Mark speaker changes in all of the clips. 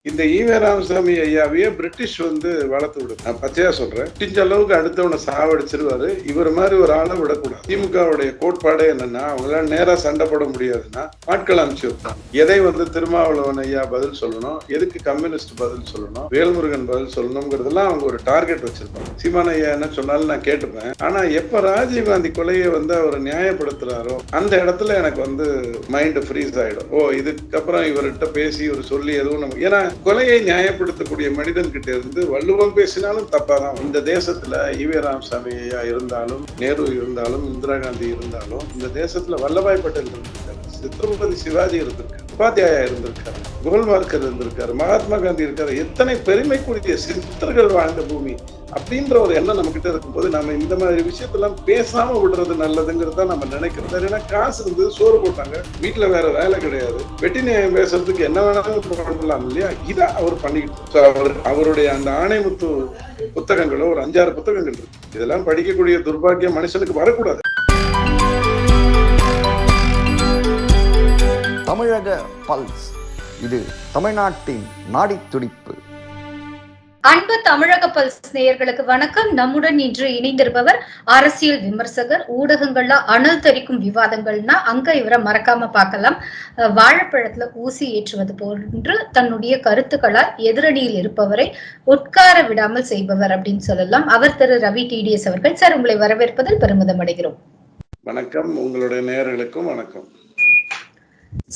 Speaker 1: இந்த EV Ramasamy ஐயாவையே British வளர்த்து விடுது. நான் பச்சையா சொல்றேன். முடிஞ்ச அளவுக்கு அடுத்தவனை சாவடிச்சிருவாரு. இவர் மாதிரி ஒரு ஆளை விடக்கூடாது. திமுகவுடைய கோட்பாடே என்னன்னா, அவங்களால நேரா சண்டை போட முடியாதுன்னா ஆட்கள் அனுப்பிச்சு வைப்பாங்க. எதை திருமாவளவன் ஐயா பதில் சொல்லணும், எதுக்கு கம்யூனிஸ்ட் பதில் சொல்லணும், வேல்முருகன் பதில் சொல்லணும்ங்கிறதெல்லாம் அவங்க ஒரு டார்கெட் வச்சிருப்பாங்க. சீமான் ஐயா என்ன சொன்னாலும் நான் கேட்டுப்பேன். ஆனா எப்ப ராஜீவ்காந்தி கொலையை அவர் நியாயப்படுத்துறாரோ அந்த இடத்துல எனக்கு மைண்ட் ஃப்ரீஸ் ஆயிடும். இதுக்கப்புறம் இவர்கிட்ட பேசி இவர் சொல்லி எதுவும் நம்ம, ஏன்னா கொலையை நியாயப்படுத்தக்கூடிய மனிதன் கிட்ட இருந்து வள்ளுவம் பேசினாலும் தப்பாதான். இந்த தேசத்துல ஈவே ராமசாமி ஐயா இருந்தாலும், நேரு இருந்தாலும், இந்திரா காந்தி இருந்தாலும், இந்த தேசத்துல வல்லபாய் பட்டேல் இருந்திருக்காரு, சித்ரபதி சிவாஜி இருந்திருக்காரு, உபாத்யாயா இருந்திருக்காரு, கோல்வால்கர் இருந்திருக்காரு, மகாத்மா காந்தி இருக்காரு. எத்தனை பெருமைக்குரிய சித்தர்கள் வாழ்ந்த பூமி அப்படின்ற ஒரு எண்ணம் நம்ம கிட்ட இருக்கும்போது நம்ம இந்த மாதிரி விஷயத்தெல்லாம் பேசாம விடுறது நல்லதுங்கிறத நம்ம நினைக்கிறோம். ஏன்னா காசு இருந்தது, சோறு போட்டாங்க, வீட்டுல வேற வேலை கிடையாது, வெட்டி நியாயம் பேசுறதுக்கு என்ன வேணாலும் பண்ணலாம் இல்லையா? இதை அவர் பண்ணிக்கிட்டு அவருடைய அந்த ஆணைமுத்து புத்தகங்களோ ஒரு 5-6 புத்தகங்கள் இருக்கு. இதெல்லாம் படிக்கக்கூடிய துர்பாக்கியம் மனுஷனுக்கு வரக்கூடாது.
Speaker 2: தமிழக பல்ஸ், இது தமிழ்நாட்டின் நாடி துடிப்பு.
Speaker 3: அன்பு தமிழக பல்ஸ் நேயர்களுக்கு வணக்கம். நம்முடன் இன்று இணைந்திருப்பவர் அரசியல் விமர்சகர். ஊடகங்கள்ல அனல் தெரிக்கும் விவாதங்கள்னா அங்க இவரை மறக்காம பார்க்கலாம். வாழைப்பழத்துல ஊசி ஏற்றுவது போன்று தன்னுடைய கருத்துக்களால் எதிரணியில் இருப்பவரை உட்கார விடாமல் செய்பவர் அப்படின்னு சொல்லலாம். அவர் திரு ரவி டிடிஎஸ் அவர்கள். சார், உங்களை வரவேற்பதில் பெருமிதம் அடைகிறோம்.
Speaker 1: வணக்கம். உங்களுடைய நேயர்களுக்கும் வணக்கம்.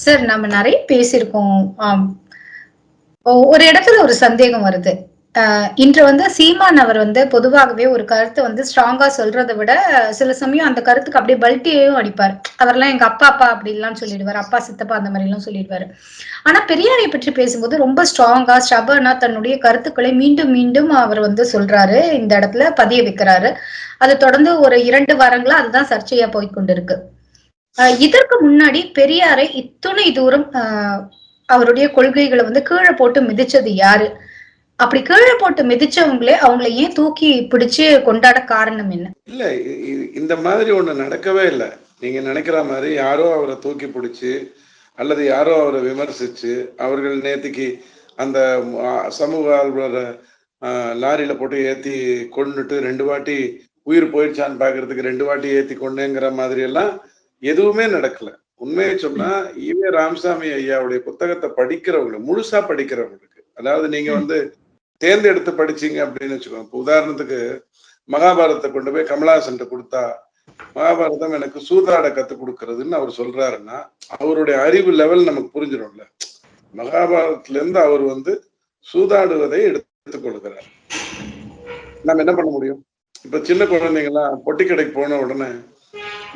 Speaker 3: சார், நம்ம நிறைய பேசியிருக்கோம். ஒரு இடத்துல ஒரு சந்தேகம் வருது. இன்று சீமான் அவர் பொதுவாகவே ஒரு கருத்தை ஸ்ட்ராங்கா சொல்றதை விட சில சமயம் அந்த கருத்துக்கு அப்படியே பல்ட்டியையும் அடிப்பார். அவர்லாம் எங்க அப்பா அப்படின்லாம் சொல்லிடுவார், அப்பா சித்தப்பா அந்த மாதிரி எல்லாம் சொல்லிடுவாரு. ஆனா பெரியாரை பற்றி பேசும்போது ரொம்ப ஸ்ட்ராங்கா ஸ்டபர்னா தன்னுடைய கருத்துக்களை மீண்டும் மீண்டும் அவர் சொல்றாரு, இந்த இடத்துல பதிய வைக்கிறாரு. அதை தொடர்ந்து ஒரு 2 வாரங்களா அதுதான் சர்ச்சையா போய்கொண்டிருக்கு. இதற்கு முன்னாடி பெரியாரை இத்துணை தூரம் அவருடைய கொள்கைகளை கீழே போட்டு மிதிச்சது யாரு? அப்படி கீழே போட்டு மிதிச்சவங்களே அவங்களை ஏன் தூக்கி பிடிச்சு கொண்டாட காரணம் என்ன?
Speaker 1: இல்ல, இந்த மாதிரி ஒண்ணு நடக்கவே இல்லை. நீங்க நினைக்கிற மாதிரி யாரோ அவரை தூக்கி பிடிச்சு அல்லது யாரோ அவரை விமர்சிச்சு, அவர்கள் நேத்திக்கு அந்த சமூக ஆர்வலரை லாரியில போட்டு ஏத்தி கொண்டுட்டு 2 வாட்டி உயிர் போயிடுச்சான்னு பாக்குறதுக்கு 2 வாட்டி ஏத்தி கொண்டேங்கிற மாதிரி எல்லாம் எதுவுமே நடக்கல. உண்மையை சொன்னா ஈவே ராமசாமி ஐயாவுடைய புத்தகத்தை படிக்கிறவங்களுக்கு, முழுசா படிக்கிறவங்களுக்கு, அதாவது நீங்க தேர்ந்தெடுத்து படிச்சீங்க அப்படின்னு வச்சுக்கோங்க. இப்போ உதாரணத்துக்கு மகாபாரதத்தை கொண்டு போய் கமலஹாசன் கொடுத்தா, மகாபாரதம் எனக்கு சூதாட கத்து கொடுக்கறதுன்னு அவர் சொல்றாருன்னா அவருடைய அறிவு லெவல் நமக்கு புரிஞ்சிடும்ல. மகாபாரதத்துல இருந்து அவர் சூதாடுவதை எடுத்துக் கொள்கிறார். நம்ம என்ன பண்ண முடியும்? இப்ப சின்ன குழந்தைங்கலாம் பொட்டி கடைக்கு போன உடனே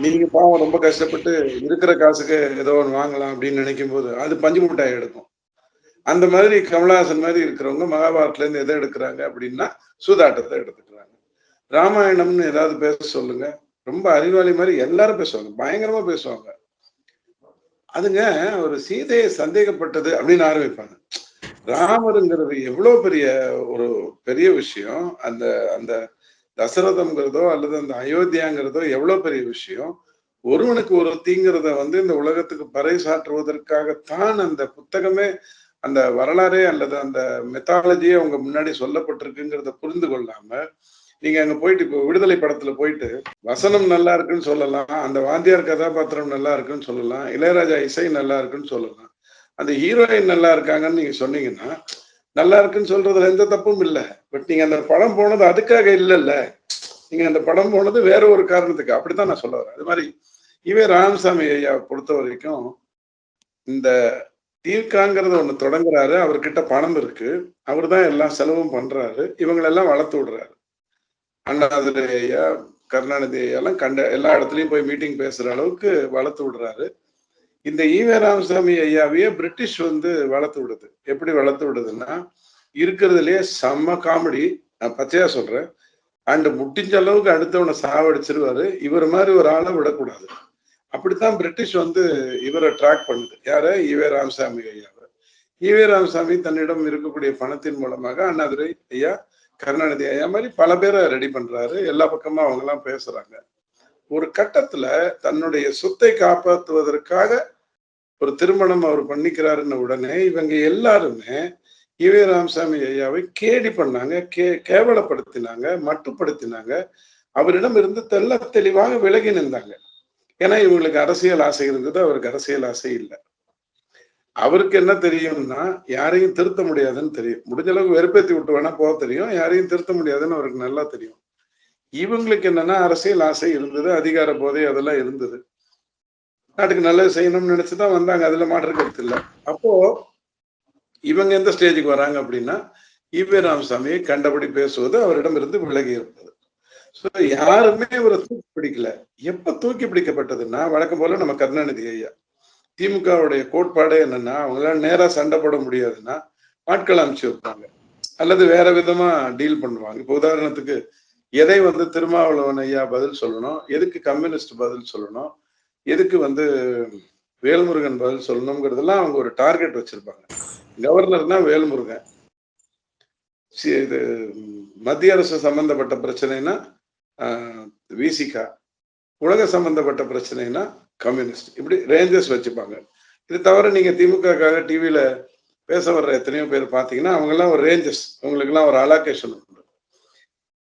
Speaker 1: நீங்க பாவம் ரொம்ப கஷ்டப்பட்டு இருக்கிற காசுக்கு ஏதோ ஒன்று வாங்கலாம் அப்படின்னு நினைக்கும் போது அது பஞ்சு மிட்டாய் எடுக்கும். அந்த மாதிரி கமலஹாசன் மாதிரி இருக்கிறவங்க மகாபாரத்ல இருந்து எதை எடுக்கிறாங்க அப்படின்னா சூதாட்டத்தை எடுத்துக்கிறாங்க. ராமாயணம்னு ஏதாவது பேச சொல்லுங்க, ரொம்ப அறிவாளி மாதிரி எல்லாரும் பேசுவாங்க, பயங்கரமா பேசுவாங்க. அதுங்க ஒரு சீதையை சந்தேகப்பட்டது அப்படின்னு ஆரம்பிப்பாங்க. ராமருங்கிறது எவ்வளவு ஒரு பெரிய விஷயம். அந்த அந்த தசரதம்ங்கிறதோ அல்லது அந்த அயோத்தியாங்கிறதோ எவ்வளவு பெரிய விஷயம். ஒருவனுக்கு ஒரு தீங்கிறத இந்த உலகத்துக்கு பறைசாற்றுவதற்காகத்தான் அந்த புத்தகமே, அந்த வரலாறே அல்லது அந்த மெத்தாலஜியே அவங்க முன்னாடி சொல்லப்பட்டிருக்குங்கிறத புரிந்து கொள்ளாம நீங்க அங்க போயிட்டு, இப்போ விடுதலை படத்துல போயிட்டு வசனம் நல்லா இருக்குன்னு சொல்லலாம், அந்த வாத்தியார் கதாபாத்திரம் நல்லா இருக்குன்னு சொல்லலாம், இளையராஜா இசை நல்லா இருக்குன்னு சொல்லலாம், அந்த ஹீரோயின் நல்லா இருக்காங்கன்னு நீங்க சொன்னீங்கன்னா நல்லா இருக்குன்னு சொல்றதுல எந்த தப்பும் இல்லை. பட் நீங்க அந்த படம் போனது அதுக்காக இல்லைல்ல, நீங்க அந்த படம் போனது வேற ஒரு காரணத்துக்கு. அப்படித்தான் நான் சொல்ல வரேன். அது மாதிரி ஈவே ராமசாமி ஐயா பொறுத்த வரைக்கும் இந்த தீர்க்காங்கிறத ஒண்ணு தொடங்குறாரு. அவர்கிட்ட பணம் இருக்கு, அவர் தான் எல்லாம் செலவும் பண்றாரு, இவங்களெல்லாம் வளர்த்து விடுறாரு. அண்ணாதுரை ஐயா, கருணாநிதி ஐயாலாம் எல்லா இடத்துலயும் போய் மீட்டிங் பேசுற அளவுக்கு வளர்த்து விடுறாரு. இந்த ஈவே ராமசாமி ஐயாவையே பிரிட்டிஷ் வளர்த்து விடுது. எப்படி வளர்த்து விடுதுன்னா, இருக்கிறதுலயே செம்ம காமெடி, நான் பச்சையா சொல்றேன், அண்ட் முடிஞ்ச அளவுக்கு அடுத்தவனை சாவடிச்சிருவாரு, இவர் மாதிரி ஒரு ஆளை விடக்கூடாது. அப்படித்தான் பிரிட்டிஷ் இவரை ட்ராக் பண்ணுது. யார? ஈவே ராமசாமி ஐயாவை. ஈவே ராமசாமி தன்னிடம் இருக்கக்கூடிய பணத்தின் மூலமாக அண்ணாதுரை ஐயா, கருணாநிதி ஐயா மாதிரி பல பேரை ரெடி பண்றாரு. எல்லா பக்கமும் அவங்க எல்லாம் பேசுறாங்க. ஒரு கட்டத்துல தன்னுடைய சொத்தை காப்பாற்றுவதற்காக ஒரு திருமணம் அவர் பண்ணிக்கிறாருன்னு உடனே இவங்க எல்லாருமே ஈவே ராமசாமி ஐயாவை கேலி பண்ணாங்க, கேவலப்படுத்தினாங்க, மட்டுப்படுத்தினாங்க. அவரிடம் இருந்து தெள்ள தெளிவாக விலகி நின்றாங்க. ஏன்னா இவங்களுக்கு அரசியல் ஆசை இருந்தது, அவருக்கு அரசியல் ஆசை இல்லை. அவருக்கு என்ன தெரியும்னா யாரையும் திருத்த முடியாதுன்னு தெரியும். முடிஞ்ச அளவுக்கு வெறுப்பேத்தி விட்டு வேணா போக தெரியும், யாரையும் திருத்த முடியாதுன்னு அவருக்கு நல்லா தெரியும். இவங்களுக்கு என்னன்னா அரசியல் ஆசை இருந்தது, அதிகார போதை அதெல்லாம் இருந்தது. நாட்டுக்கு நல்லது செய்யணும்னு நினைச்சுதான் வந்தாங்க, அதுல மாற்று கருத்து இல்லை. அப்போ இவங்க எந்த ஸ்டேஜுக்கு வராங்க அப்படின்னா ஈவே ராமசாமியை கண்டபடி பேசுவது, அவரிடம் இருந்து விலகி இருப்பது. ஸோ யாருமே இவரை தூக்கி பிடிக்கல. எப்ப தூக்கி பிடிக்கப்பட்டதுன்னா வழக்கம் போல நம்ம கருணாநிதி ஐயா. திமுகவுடைய கோட்பாடே என்னன்னா அவங்களால நேரா சண்டை போட முடியாதுன்னா ஆட்கள் அனுப்பிச்சு வைப்பாங்க, அல்லது வேற விதமா டீல் பண்ணுவாங்க. இப்போ உதாரணத்துக்கு எதை திருமாவளவன் ஐயா பதில் சொல்லணும், எதுக்கு கம்யூனிஸ்ட் பதில் சொல்லணும், எதுக்கு வேல்முருகன் பதில் சொல்லணுங்கிறதெல்லாம் அவங்க ஒரு டார்கெட் வச்சிருப்பாங்க. கவர்னர்னா வேல்முருகன், இது மத்திய அரசு சம்பந்தப்பட்ட பிரச்சனைனா விசிகா, உலக சம்பந்தப்பட்ட பிரச்சனைனா கம்யூனிஸ்ட், இப்படி ரேஞ்சஸ் வச்சுப்பாங்க. இது தவிர நீங்க திமுகக்காக டிவியில பேச வர்ற எத்தனையோ பேர் பார்த்தீங்கன்னா அவங்கெல்லாம் ஒரு ரேஞ்சஸ், அவங்களுக்கெல்லாம் ஒரு அலோகேஷன் உண்டு.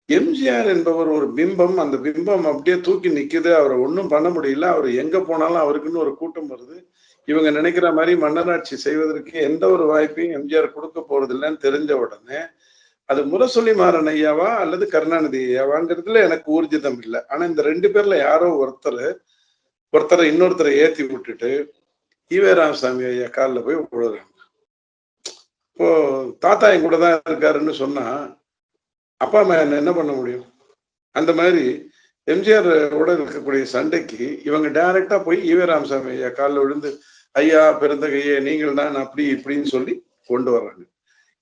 Speaker 1: எம்ஜிஆர் என்பவர் ஒரு பிம்பம், அந்த பிம்பம் அப்படியே தூக்கி நிக்குது, அவரை ஒன்றும் பண்ண முடியல. அவர் எங்க போனாலும் அவருக்குன்னு ஒரு கூட்டம் வருது. இவங்க நினைக்கிற மாதிரி மன்னராட்சி செய்வதற்கு எந்த ஒரு வாய்ப்பையும் எம்ஜிஆர் கொடுக்க போறது இல்லைன்னு தெரிஞ்ச உடனே அது முரசொலி மாறன் ஐயாவா அல்லது கருணாநிதி ஐயாவாங்கிறதுல எனக்கு ஊர்ஜிதம் இல்லை. ஆனா இந்த ரெண்டு பேர்ல யாரோ ஒருத்தரை இன்னொருத்தரை ஏத்தி விட்டுட்டு ஈவே ராமசாமி ஐயா காலில் போய் விழுறாங்க. இப்போ தாத்தா என் கூட தான் இருக்காருன்னு சொன்னா அப்பா அம்மா என்ன பண்ண முடியும்? அந்த மாதிரி எம்ஜிஆர் கூட இருக்கக்கூடிய சண்டைக்கு இவங்க டைரக்டா போய் ஈவே ராமசாமி ஐயா காலில் விழுந்து ஐயா பெருந்தகையே நீங்கள் தான் அப்படி இப்படின்னு சொல்லி கொண்டு வர்றாங்க.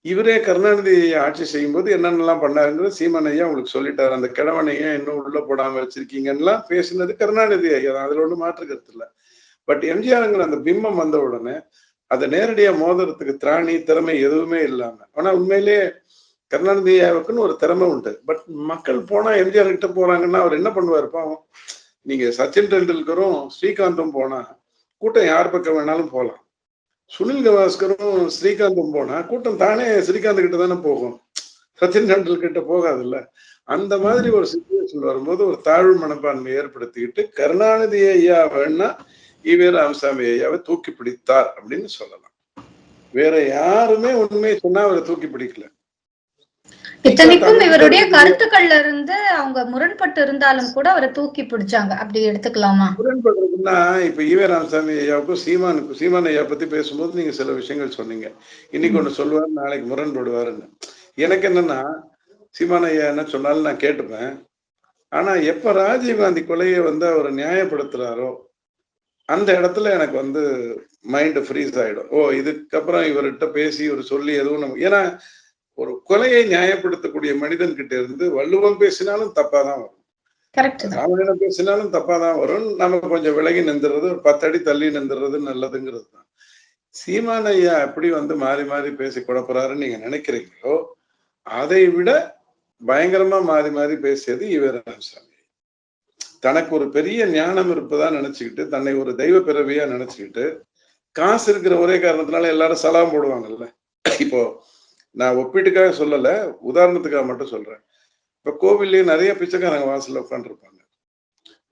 Speaker 1: இவரே கருணாநிதி ஆட்சி செய்யும் போது என்னென்னலாம் பண்ணாருங்கிறது சீமான் ஐயா உங்களுக்கு சொல்லிட்டாரு. அந்த கிழவனையா இன்னும் உள்ள போடாம வச்சிருக்கீங்கலாம் பேசினது கருணாநிதி ஐயா தான், அதுல ஒன்றும் மாற்று கருத்து இல்லை. பட் எம்ஜிஆருங்கிற அந்த பிம்பம் வந்த உடனே அதை நேரடியா மோதுறதுக்கு திராணி திறமை எதுவுமே இல்லாம, ஆனா உண்மையிலேயே கருணாநிதி ஐயாவுக்குன்னு ஒரு திறமை உண்டு. பட் மக்கள் போனா எம்ஜிஆர் கிட்ட போறாங்கன்னா அவர் என்ன பண்ணுவார் பாவம்? நீங்க சச்சின் டெண்டுல்கரும் ஸ்ரீகாந்தும் போனா கூட்டம் யார் பக்கம் வேணாலும் போகலாம். சுனில் கவாஸ்கரும் ஸ்ரீகாந்தும் போனா கூட்டம் தானே ஸ்ரீகாந்த் கிட்ட தானே போகும், சச்சின் டெண்டுல்கர் கிட்ட போகாதுல்ல. அந்த மாதிரி ஒரு சிச்சுவேஷன் வரும்போது ஒரு தாழ்வு மனப்பான்மை ஏற்படுத்திக்கிட்டு கருணாநிதி ஐயா வேணா ஈவே ராமசாமி ஐயாவை தூக்கி பிடித்தார் அப்படின்னு சொல்லலாம். வேற யாருமே உண்மையை சொன்னா அவரை தூக்கி பிடிக்கல.
Speaker 3: இத்தனைக்கும் இவருடைய கருத்துக்கள்ல இருந்து அவங்க முரண்பட்டு இருந்தாலும் கூட அவரை தூக்கி பிடிச்சாங்க, அப்படி எடுத்துக்கலாமா?
Speaker 1: முரண்படுறதுன்னா இப்ப ஈவே ராமசாமி ஐயாவுக்கும் சீமான் ஐயா பத்தி பேசும்போது நீங்க சில விஷயங்கள் சொன்னீங்க. இன்னைக்கு ஒண்ணு சொல்லுவாரு, நாளைக்கு முரண்படுவாருன்னு. எனக்கு என்னன்னா சீமான் ஐயா என்ன சொன்னாலும் நான் கேட்டுப்பேன். ஆனா எப்ப ராஜீவ்காந்தி கொலையை அவரை நியாயப்படுத்துறாரோ அந்த இடத்துல எனக்கு மைண்ட் ஃப்ரீஸ் ஆயிடும். ஓ இதுக்கப்புறம் இவர்கிட்ட பேசி இவர் சொல்லி எதுவும் நம்ம, ஏன்னா ஒரு கொலையை நியாயப்படுத்தக்கூடிய மனிதன் கிட்ட இருந்து வள்ளுவம் பேசினாலும் தப்பாதான் வரும், ராமாயணம் பேசினாலும் தப்பாதான் வரும். நம்ம கொஞ்சம் விலகி நின்றுறது, ஒரு 10 அடி தள்ளி நின்றுறது நல்லதுங்கிறது தான். சீமான் ஐயா எப்படி மாறி மாறி பேசி குழப்பறாருன்னு நீங்க நினைக்கிறீங்களோ அதை விட பயங்கரமா மாறி மாறி பேசியது ஈவே ராமசாமி. தனக்கு ஒரு பெரிய ஞானம் இருப்பதா நினைச்சுக்கிட்டு, தன்னை ஒரு தெய்வ பிறவியா நினைச்சுக்கிட்டு, காசு இருக்கிற ஒரே காரணத்தினால எல்லாரும் சலாம் போடுவாங்கல்ல. இப்போ நான் ஒப்பீட்டுக்காக சொல்லல, உதாரணத்துக்காக மட்டும் சொல்றேன். இப்ப கோவில்லயே நிறைய பிச்சைக்காரங்க வாசல்ல உட்காந்துருப்பாங்க.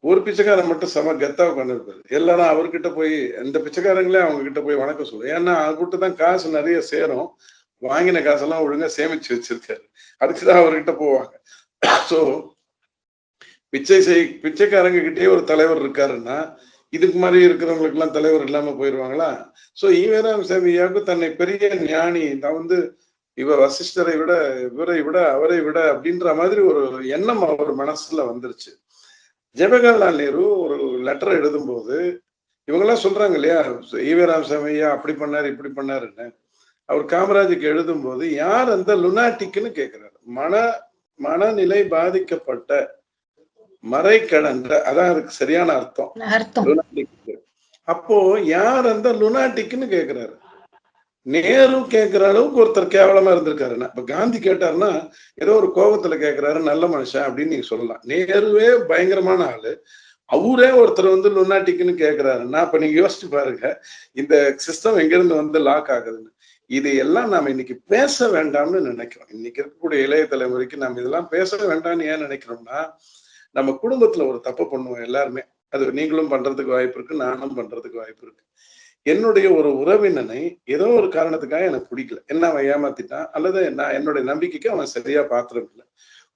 Speaker 1: ஒரு பிச்சைக்காரன் மட்டும் செம கெத்தா உட்காந்துருப்பாரு. எல்லாரும் அவர்கிட்ட போய் அந்த பிச்சைக்காரங்களே அவங்க கிட்ட போய் வணக்கம் சொல்லுவோம். ஏன்னா அவர்கிட்ட தான் காசு நிறைய சேரும், வாங்கின காசெல்லாம் ஒழுங்கா சேமிச்சு வச்சிருக்காரு, அதுக்குதான் அவர்கிட்ட போவாங்க. சோ பிச்சைக்காரங்க கிட்டே ஒரு தலைவர் இருக்காருன்னா இதுக்கு மாதிரி இருக்கிறவங்களுக்கு எல்லாம் தலைவர் இல்லாம போயிருவாங்களா? சோ ஈவே ராமசாமி ஐயாவுக்கு தன்னை பெரிய ஞானி, நான் வசிஷ்டரை விட இவரை விட அவரை விட அப்படின்ற மாதிரி ஒரு எண்ணம் அவர் மனசுல வந்துருச்சு. ஜவஹர்லால் நேரு ஒரு லெட்டர் எழுதும் போது இவங்கெல்லாம் சொல்றாங்க இல்லையா, ஈவே ராமசாமி ஐயா அப்படி பண்ணாரு இப்படி பண்ணாருன்னு. அவர் காமராஜுக்கு எழுதும் போது யார் அந்த லுனாட்டிக்னு கேட்கிறாரு. மனநிலை பாதிக்கப்பட்ட மறை கடந்த, அதான் அதுக்கு சரியான அர்த்தம் லுனாட்டிக். அப்போ யார் அந்த லுனாட்டிக்னு கேட்கிறாரு. நேரு கேட்கிற அளவுக்கு ஒருத்தர் கேவலமா இருந்திருக்காருன்னா, இப்ப காந்தி கேட்டாருன்னா ஏதோ ஒரு கோபத்துல கேட்கிறாரு, நல்ல மனுஷன் அப்படின்னு நீங்க சொல்லலாம். நேருவே பயங்கரமான ஆளு, அவரே ஒருத்தர் லுனாட்டிக்னு கேட்கிறாருன்னா அப்ப நீங்க யோசிச்சு பாருங்க இந்த சிஸ்டம் எங்க இருந்து லாக் ஆகுதுன்னு. இது எல்லாம் நாம இன்னைக்கு பேச வேண்டாம்னு நினைக்கிறோம். இன்னைக்கு இருக்கக்கூடிய இளைய தலைமுறைக்கு நம்ம இதெல்லாம் பேச வேண்டாம்னு ஏன் நினைக்கிறோம்னா, நம்ம குடும்பத்துல ஒரு தப்பு பண்ணுவோம் எல்லாருமே. அது நீங்களும் பண்றதுக்கு வாய்ப்பு இருக்கு, நானும் பண்றதுக்கு வாய்ப்பு இருக்கு. என்னுடைய ஒரு உறவினனை ஏதோ ஒரு காரணத்துக்காக எனக்கு பிடிக்கல. என்ன அவன் ஏமாத்திட்டான், அல்லது நான் என்னுடைய நம்பிக்கைக்கு அவன் சரியா பாத்திரம் இல்லை.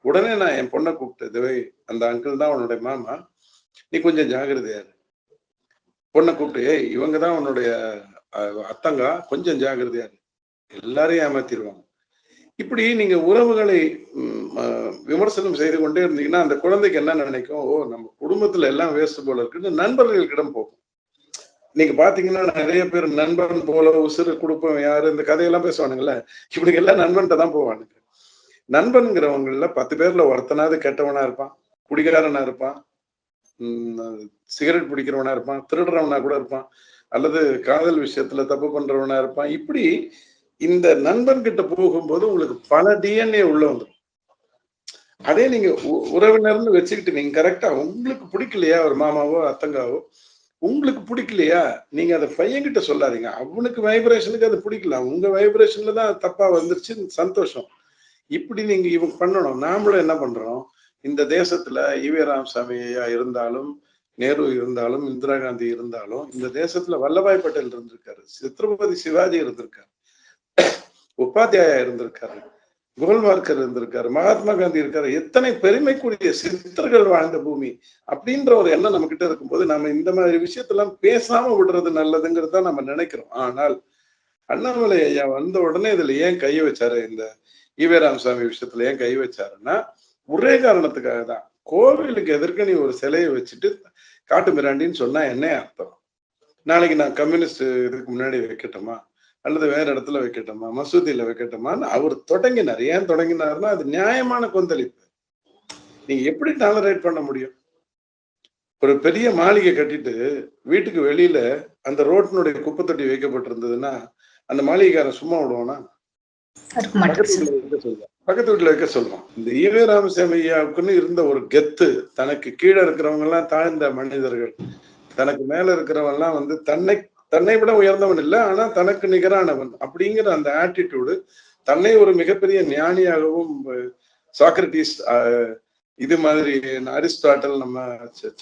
Speaker 1: உடனே நான் என் பொண்ணை கூப்பிட்டு, அந்த அங்கிள் தான் உன்னுடைய மாமா, நீ கொஞ்சம் ஜாகிரதையா இரு. பொண்ணை கூப்பிட்டு, ஏய் இவங்க தான் உன்னுடைய அத்தங்கா, கொஞ்சம் ஜாகிரதையா இரு. எல்லாரையும் ஏமாத்திடுவாங்க. இப்படி நீங்க உறவுகளை விமர்சனம் செய்து கொண்டே இருந்தீங்கன்னா அந்த குழந்தைக்கு என்ன நினைக்கும், ஓ நம்ம குடும்பத்துல எல்லாம் வேஸ்ட் போல இருக்குன்னு நண்பர்களிடம் போகும். நீங்க பாத்தீங்கன்னா நிறைய பேர் நண்பன் போல உசுறு கொடுப்போம் யாரு இந்த கதையெல்லாம் பேசுவானுங்கல்ல, இப்படி எல்லாம் நண்பன்கிட்ட தான் போவானுங்க. நண்பன்கிறவங்கள 10 பேர்ல ஒருத்தனாவது கெட்டவனா இருப்பான், குடிகாரனா இருப்பான், சிகரெட் பிடிக்கிறவனா இருப்பான், திருடுறவனா கூட இருப்பான், அல்லது காதல் விஷயத்துல தப்பு பண்றவனா இருப்பான். இப்படி இந்த நண்பன் கிட்ட போகும்போது உங்களுக்கு பல டிஎன்ஏ உள்ள வந்துடும். அதே நீங்க உறவினர்னு வச்சுக்கிட்டு நீங்க கரெக்டா உங்களுக்கு பிடிக்கலையா, ஒரு மாமாவோ அத்தங்காவோ உங்களுக்கு பிடிக்கலையா, நீங்க அதை பையன்கிட்ட சொல்லாதீங்க. அவனுக்கு வைப்ரேஷனுக்கு அது பிடிக்கல, உங்க வைப்ரேஷன்ல தான் தப்பா வந்துருச்சு, சந்தோஷம். இப்படி நீங்க இவங்க பண்ணணும். நாமளும் என்ன பண்றோம், இந்த தேசத்துல ஈவே ராமசாமி ஐயா இருந்தாலும், நேரு இருந்தாலும், இந்திரா காந்தி இருந்தாலும், இந்த தேசத்துல வல்லபாய் பட்டேல் இருந்திருக்காரு, சித்ரபதி சிவாஜி இருந்திருக்காரு, உபாத்தியாயா இருந்திருக்காரு, கோல்வார்கர் இருந்திருக்காரு, மகாத்மா காந்தி இருக்காரு. எத்தனை பெருமைக்குரிய சித்தர்கள் வாழ்ந்த பூமி அப்படின்ற ஒரு எண்ணம் நம்ம கிட்ட இருக்கும்போது நம்ம இந்த மாதிரி விஷயத்தெல்லாம் பேசாம விடுறது நல்லதுங்கிறத நம்ம நினைக்கிறோம். ஆனால் அண்ணாமலை ஐயா வந்த உடனே இதுல ஏன் கை வச்சாரு, இந்த ஈவே ராமசாமி விஷயத்துல ஏன் கை வச்சாருன்னா ஒரே காரணத்துக்காக தான். கோவிலுக்கு எதிர்க்க நீ ஒரு சிலையை வச்சுட்டு காட்டு மிராண்டின்னு சொன்னா என்ன அர்த்தம்? நாளைக்கு நான் கம்யூனிஸ்ட் இதுக்கு முன்னாடி வைக்கட்டுமா, அல்லது வேற இடத்துல வைக்கட்டுமா, மசூதியில வைக்கட்டுமான்னு அவர் தொடங்கினார். ஏன் தொடங்கினார்னா அது நியாயமான கொந்தளிப்பு. நீங்க எப்படி டாலரேட் பண்ண முடியும்? ஒரு பெரிய மாளிகை கட்டிட்டு வீட்டுக்கு வெளியில அந்த ரோட்டினுடைய குப்பை தொட்டி வைக்கப்பட்டிருந்ததுன்னா அந்த மாளிகைக்காரன் சும்மா விடுவானா? பக்கத்து வீட்டுல வைக்க சொல்லுவான். இந்த ஈவே ராமசாமி ஐயாவுக்குன்னு இருந்த ஒரு கெத்து, தனக்கு கீழே இருக்கிறவங்க எல்லாம் தாழ்ந்த மனிதர்கள், தனக்கு மேல இருக்கிறவன் எல்லாம் தன்னை விட உயர்ந்தவன் இல்லை, ஆனா தனக்கு நிகரானவன் அப்படிங்கிற அந்த ஆட்டிடியூடு, தன்னை ஒரு மிகப்பெரிய ஞானியாகவும் சாக்ரட்டிஸ் இது மாதிரி அரிஸ்டாட்டல், நம்ம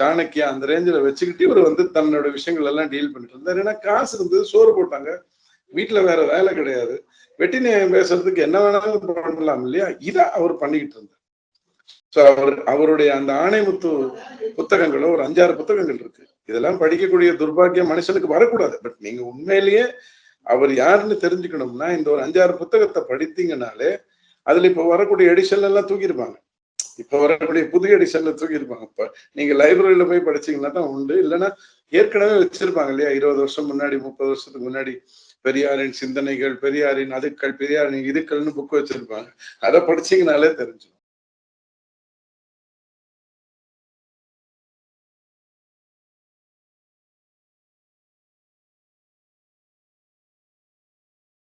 Speaker 1: சாணக்கியா அந்த ரேஞ்சில வச்சுக்கிட்டு இவர் தன்னோட விஷயங்கள் எல்லாம் டீல் பண்ணிட்டு இருந்தார். ஏன்னா காசு இருந்தது, சோறு போட்டாங்க, வீட்டுல வேற வேலை கிடையாது, வெட்டி நியாயம் பேசுறதுக்கு என்ன வேணாலும் பண்ணலாம் இல்லையா? இதை அவர் பண்ணிக்கிட்டு இருந்தார். ஸோ அவருடைய அந்த ஆணைமுத்து புத்தகங்களோ ஒரு 5-6 புத்தகங்கள் இருக்கு. இதெல்லாம் படிக்கக்கூடிய துர்பாக்கியம் மனுஷனுக்கு வரக்கூடாது. பட் நீங்க உண்மையிலேயே அவர் யாருன்னு தெரிஞ்சுக்கணும்னா இந்த ஒரு 5-6 புத்தகத்தை படித்தீங்கனாலே அதுல இப்ப வரக்கூடிய எடிஷன் எல்லாம் தூக்கியிருப்பாங்க. இப்ப வரக்கூடிய புதிய எடிஷன்ல தூக்கியிருப்பாங்க. இப்ப நீங்க லைப்ரரியில போய் படிச்சீங்கன்னா தான் உண்டு, இல்லைன்னா ஏற்கனவே வச்சிருப்பாங்க இல்லையா, 20 வருஷம் முன்னாடி 30 வருஷத்துக்கு முன்னாடி பெரியாரின் சிந்தனைகள், பெரியாரின் அதுக்கள், பெரியாரின் இதுக்கள்னு புக் வச்சிருப்பாங்க. அதை படிச்சீங்கனாலே தெரிஞ்சிடும்.